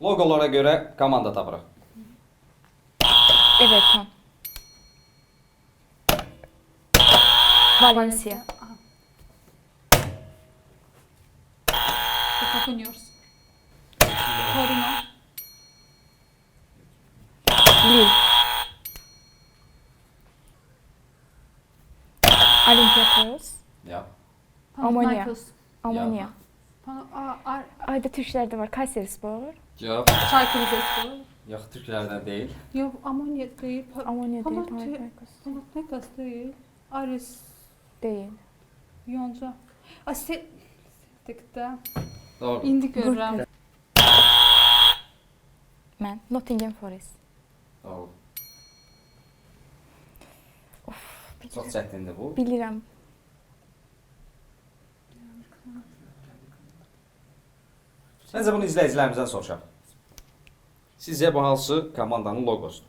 Loqolara görə komanda tapırıq. Everton. Valencia. Boca Juniors. Torino. Lille. Olympiakos. Ya. Panathinaikos. Omonia. Pan- Ayda Türklərdə var. Kayserispor. Yox. Çaykur Rizespor. Yox, türklərdən deyil. Yox, Amonia değil. Omonia deyil, Panathinaikos. Panathinaikos. Panathinaikos değil. Aris. Deyil. Yonca. Celtic'də. Doğru. İndi görürəm. Mən Nottingham Forest. Doğru. Çox çətindir bu. Bilirəm. Məncə bunu izləyicilərimizdən soruşaq. Sizcə bu hansı komandanın loqosudur?